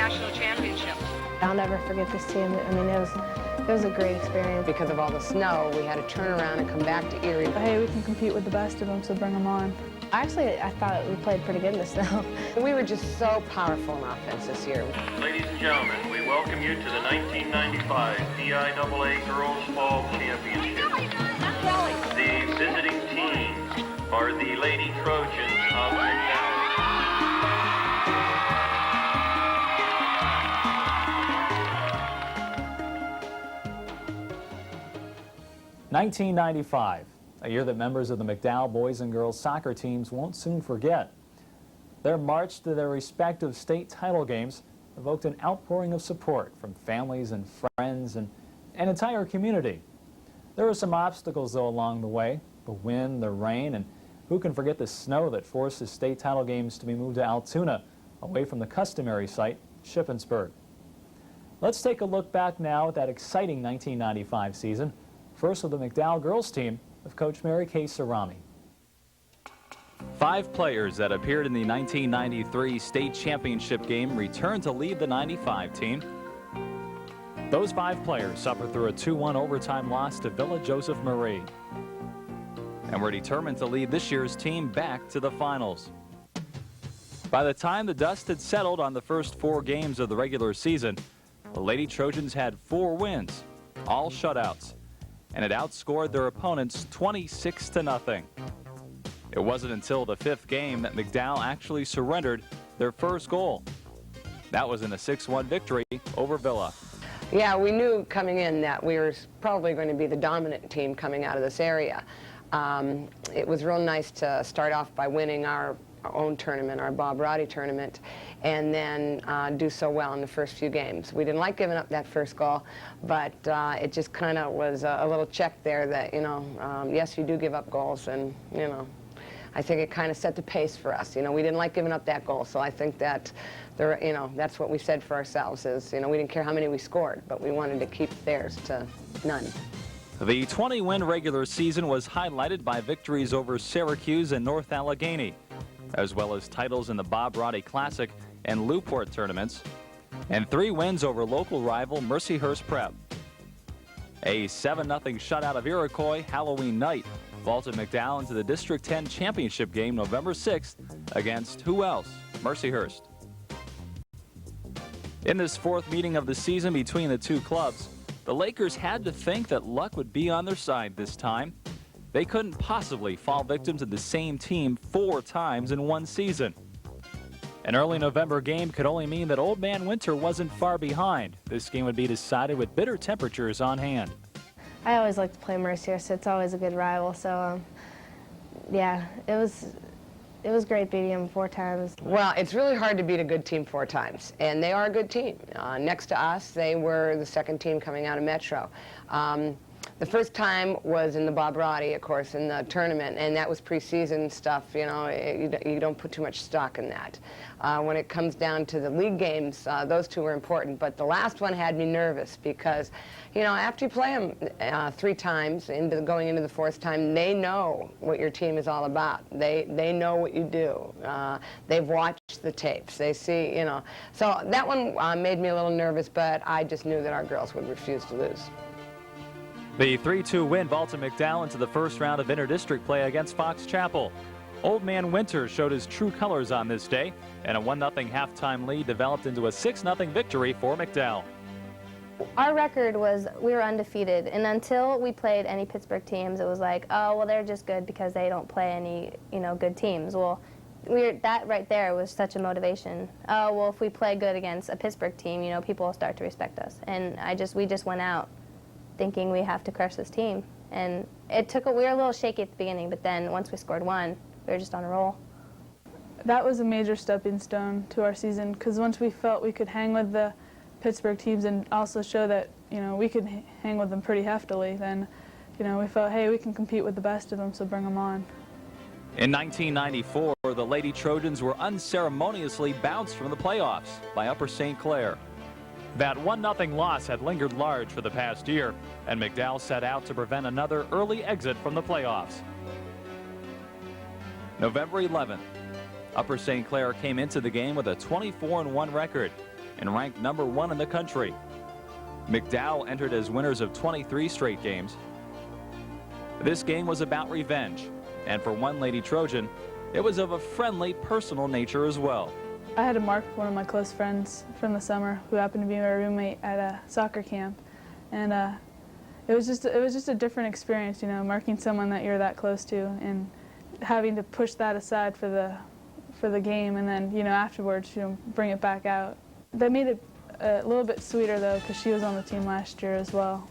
national championship. I'll never forget this team. I mean, it was a great experience. Because of all the snow, we had to turn around and come back to Erie. Hey, we can compete with the best of them, so bring them on. Actually, I thought we played pretty good in the snow. We were just so powerful in offense this year. Ladies and gentlemen, we welcome you to the 1995 PIAA Girls Fall Championship. The visiting teams are the Lady Trojans of McDowell. 1995, a year that members of the McDowell boys and girls soccer teams won't soon forget. Their march to their respective state title games evoked an outpouring of support from families and friends and an entire community. There were some obstacles, though, along the way: the wind, the rain, and who can forget the snow that forced the state title games to be moved to Altoona, away from the customary site, Shippensburg. Let's take a look back now at that exciting 1995 season. First with the McDowell girls team of Coach Mary Kay Sarami. 5 players that appeared in the 1993 state championship game returned to lead the 95 team. Those 5 players suffered through a 2-1 overtime loss to Villa Joseph Marie, and were determined to lead this year's team back to the finals. By the time the dust had settled on the first 4 games of the regular season, the Lady Trojans had 4 wins, all shutouts, and had outscored their opponents 26-0. It wasn't until the 5th game that McDowell actually surrendered their first goal. That was in a 6-1 victory over Villa. Yeah, we knew coming in that we were probably going to be the dominant team coming out of this area. It was real nice to start off by winning our own tournament, our Bob Roddy tournament, and then do so well in the first few games. We didn't like giving up that first goal, but it just kind of was a little check there that, you know, yes, you do give up goals, and, you know, I think it kind of set the pace for us. You know, we didn't like giving up that goal, so I think that, you know, that's what we said for ourselves is, you know, we didn't care how many we scored, but we wanted to keep theirs to none. The 20-win regular season was highlighted by victories over Syracuse and North Allegheny, as well as titles in the Bob Roddy Classic and Newport tournaments, and 3 wins over local rival Mercyhurst Prep. A 7-0 shutout of Iroquois Halloween night vaulted McDowell into the District 10 championship game November 6th against who else? Mercyhurst. In this 4th meeting of the season between the 2 clubs, the Lakers had to think that luck would be on their side this time. They couldn't possibly fall victim to the same team 4 times in one season. An early November game could only mean that Old Man Winter wasn't far behind. This game would be decided with bitter temperatures on hand. I always like to play Mercyhurst. It's always a good rival. So, yeah, it was great beating them 4 times. Well, it's really hard to beat a good team 4 times, and they are a good team. Next to us, they were the 2nd team coming out of Metro. The first time was in the Bob Roddy, of course, in the tournament, and that was preseason stuff. You know, you don't put too much stock in that. When it comes down to the league games, those 2 were important, but the last one had me nervous because, you know, after you play them 3 times, going into the 4th time, they know what your team is all about. They know what you do. They've watched the tapes. They see, you know. So that one made me a little nervous, but I just knew that our girls would refuse to lose. The 3-2 win vaulted McDowell into the first round of inter-district play against Fox Chapel. Old Man Winter showed his true colors on this day, and a 1-0 halftime lead developed into a 6-0 victory for McDowell. Our record was we were undefeated, and until we played any Pittsburgh teams, it was like, oh, well, they're just good because they don't play any, you know, good teams. Well, that right there was such a motivation. Oh, well, if we play good against a Pittsburgh team, you know, people will start to respect us. And we just went out thinking we have to crush this team. And we were a little shaky at the beginning, but then once we scored 1, we were just on a roll. That was a major stepping stone to our season, because once we felt we could hang with the Pittsburgh teams and also show that, you know, we could hang with them pretty heftily, then, you know, we felt, hey, we can compete with the best of them, so bring them on. In 1994, the Lady Trojans were unceremoniously bounced from the playoffs by Upper St. Clair. That 1-0 loss had lingered large for the past year, and McDowell set out to prevent another early exit from the playoffs. November 11th, Upper St. Clair came into the game with a 24-1 record. and ranked #1 in the country. McDowell entered as winners of 23 straight games. This game was about revenge, and for one Lady Trojan, it was of a friendly, personal nature as well. I had to mark one of my close friends from the summer who happened to be my roommate at a soccer camp, and it was just a different experience, you know, marking someone that you're that close to and having to push that aside for the game, and then, you know, afterwards, you know, bring it back out. That made it a little bit sweeter though, because she was on the team last year as well.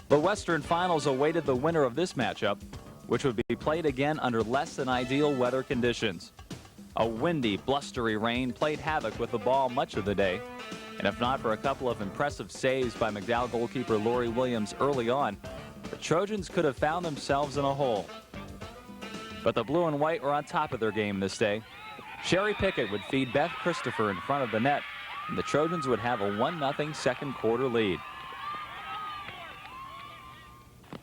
The Western Finals awaited the winner of this matchup, which would be played again under less than ideal weather conditions. A windy, blustery rain played havoc with the ball much of the day, and if not for a couple of impressive saves by McDowell goalkeeper Lori Williams early on, the Trojans could have found themselves in a hole. But the blue and white were on top of their game this day. Sherry Pickett would feed Beth Christopher in front of the net, and the Trojans would have a 1-0 second quarter lead.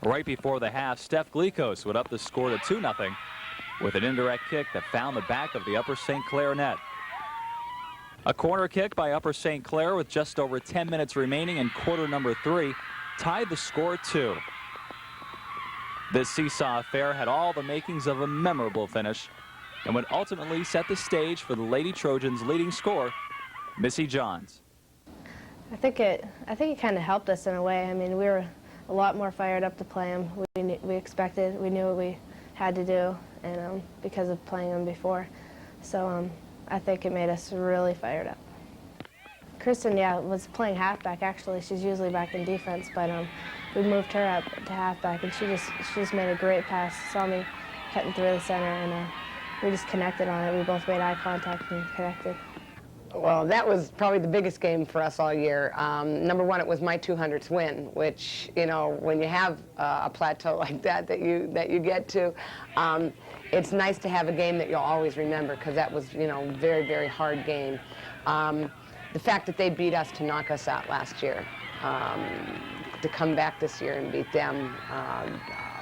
Right before the half, Steph Glikos would up the score to 2-0 with an indirect kick that found the back of the Upper St. Clair net. A corner kick by Upper St. Clair with just over 10 minutes remaining in quarter number 3 tied the score at 2. This seesaw affair had all the makings of a memorable finish and would ultimately set the stage for the Lady Trojans' leading scorer, Missy Johns. I think it kind of helped us in a way. I mean, we were a lot more fired up to play them. We expected, we knew what we had to do, and because of playing them before. So I think it made us really fired up. Kristen, yeah, was playing halfback actually. She's usually back in defense, but we moved her up to halfback, and she just made a great pass. Saw me cutting through the center, and we just connected on it. We both made eye contact and connected. Well, that was probably the biggest game for us all year. Number one, it was my 200th win, which, you know, when you have a plateau like that you get to, it's nice to have a game that you'll always remember, because that was, you know, very, very hard game. The fact that they beat us to knock us out last year, to come back this year and beat them,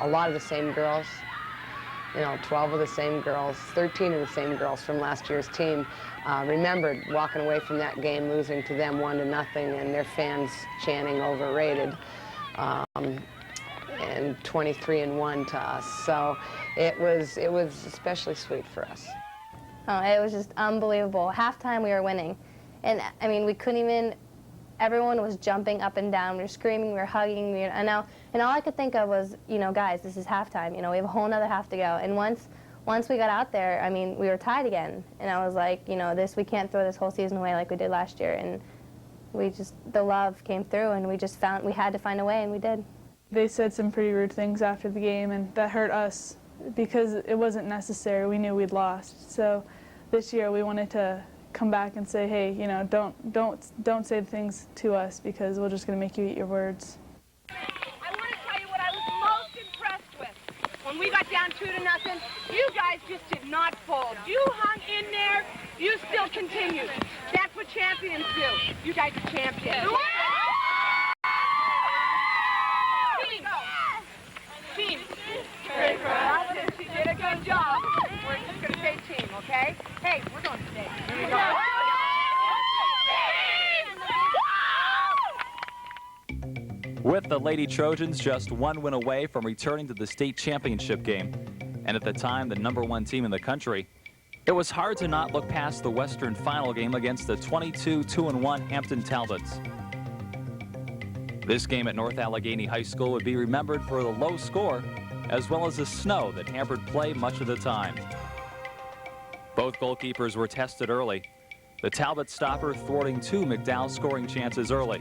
a lot of the same girls, you know, 12 of the same girls, 13 of the same girls from last year's team remembered walking away from that game, losing to them 1-0, and their fans chanting overrated, and 23-1 to us. So it was especially sweet for us. Oh, it was just unbelievable. Halftime we were winning, and I mean we couldn't even. Everyone was jumping up and down. We were screaming, we were hugging, and all I could think of was, you know, guys, this is halftime. You know, we have a whole nother half to go. And once we got out there, I mean, we were tied again. And I was like, you know, we can't throw this whole season away like we did last year. And the love came through, and we had to find a way, and we did. They said some pretty rude things after the game, and that hurt us because it wasn't necessary. We knew we'd lost. So this year we wanted to come back and say, hey, you know, don't say things to us, because we're just going to make you eat your words. I want to tell you what I was most impressed with. When we got down 2-0, you guys just did not fold. You hung in there. You still continued. That's what champions do. You guys are champions. Team. Great, she did a good job. We're just going to say team, okay? Hey, we're going to stay. Here we go. With the Lady Trojans just one win away from returning to the state championship game, and at the time the #1 team in the country, it was hard to not look past the Western Final game against the 22-2-1 Hampton Talbots. This game at North Allegheny High School would be remembered for the low score, as well as the snow that hampered play much of the time. Both goalkeepers were tested early, the Talbot stopper thwarting 2 McDowell scoring chances early.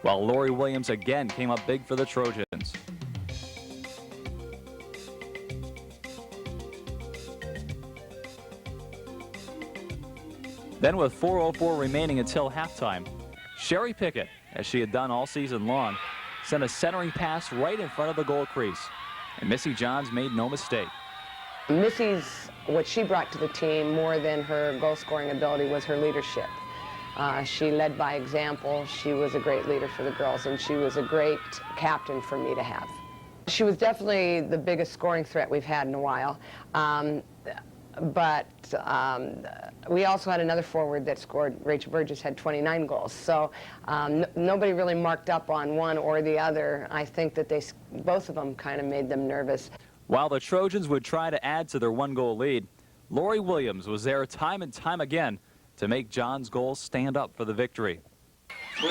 While Lori Williams again came up big for the Trojans. Then with 4:04 remaining until halftime, Sherry Pickett, as she had done all season long, sent a centering pass right in front of the goal crease. And Missy Johns made no mistake. Missy's, what she brought to the team more than her goal-scoring ability was her leadership. She led by example. She was a great leader for the girls, and she was a great captain for me to have. She was definitely the biggest scoring threat we've had in a while. But we also had another forward that scored. Rachel Burgess had 29 goals. So nobody really marked up on one or the other. I think that both of them kind of made them nervous. While the Trojans would try to add to their one-goal lead, Lori Williams was there time and time again to make John's goals stand up for the victory. 3,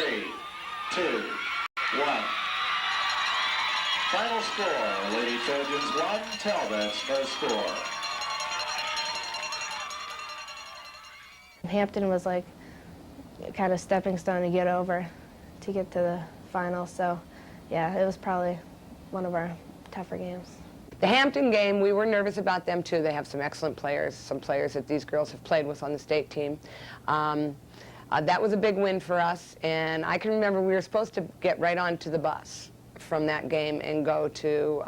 2, 1. Final score, Lady Trojans 1, Talbots no score. Hampton was like kind of stepping stone to get to the final. So yeah, it was probably one of our tougher games. The Hampton game, we were nervous about them too. They have some excellent players, some players that these girls have played with on the state team. That was a big win for us, and I can remember we were supposed to get right onto the bus from that game and go to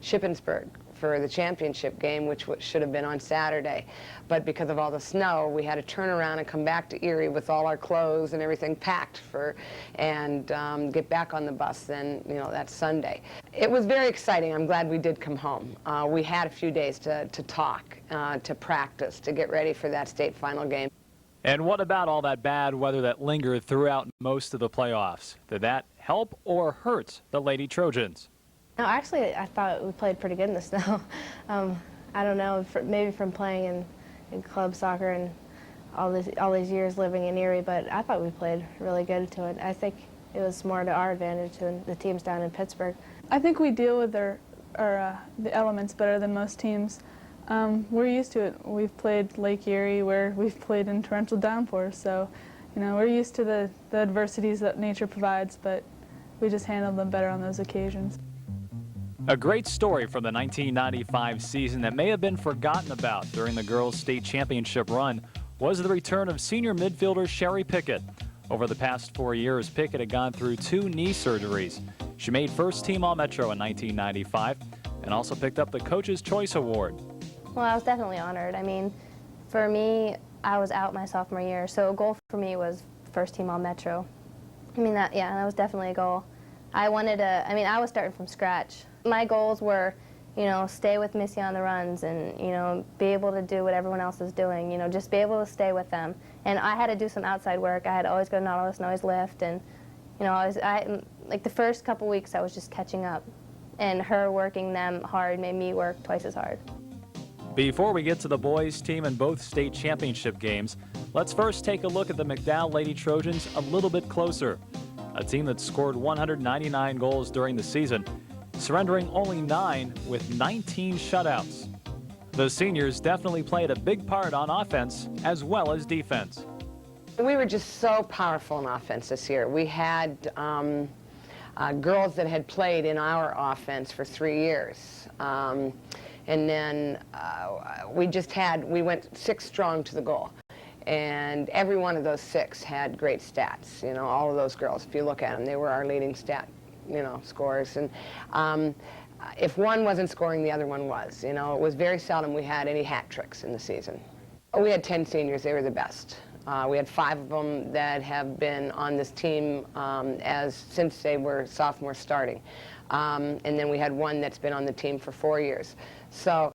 Shippensburg for the championship game, which should have been on Saturday. But because of all the snow, we had to turn around and come back to Erie with all our clothes and everything packed and get back on the bus then, that Sunday. It was very exciting. I'm glad we did come home. We had a few days to talk, to practice, to get ready for that state final game. And what about all that bad weather that lingered throughout most of the playoffs? Did that help or hurt the Lady Trojans? No, actually, I thought we played pretty good in the snow. I don't know, maybe from playing in club soccer and all these years living in Erie, but I thought we played really good to it. I think it was more to our advantage than the teams down in Pittsburgh. I think we deal with the elements better than most teams. We're used to it. We've played Lake Erie, where we've played in torrential downpours, so we're used to the adversities that nature provides, but we just handle them better on those occasions. A great story from the 1995 season that may have been forgotten about during the girls' state championship run was the return of senior midfielder Sherry Pickett. Over the past 4 years, Pickett had gone through 2 knee surgeries. She made first team All-Metro in 1995 and also picked up the Coach's Choice Award. Well, I was definitely honored. I mean, for me, I was out my sophomore year, so a goal for me was first team All-Metro. I mean, that was definitely a goal. I was starting from scratch. My goals were, stay with Missy on the runs and, be able to do what everyone else is doing, just be able to stay with them. And I had to do some outside work. I had to always go to Nautilus and always lift. And, like the first couple weeks, I was just catching up. And her working them hard made me work twice as hard. Before we get to the boys' team in both state championship games, let's first take a look at the McDowell Lady Trojans a little bit closer. A team that scored 199 goals during the season, surrendering only 9 with 19 shutouts. The seniors definitely played a big part on offense as well as defense. We were just so powerful in offense this year. We had girls that had played in our offense for 3 years. And then we went 6 strong to the goal. And every one of those 6 had great stats. All of those girls, if you look at them, they were our leading scorers. And if one wasn't scoring, the other one was. It was very seldom we had any hat tricks in the season. We had 10 seniors. They were the best. We had 5 of them that have been on this team since they were sophomores starting. And then we had 1 that's been on the team for 4 years. So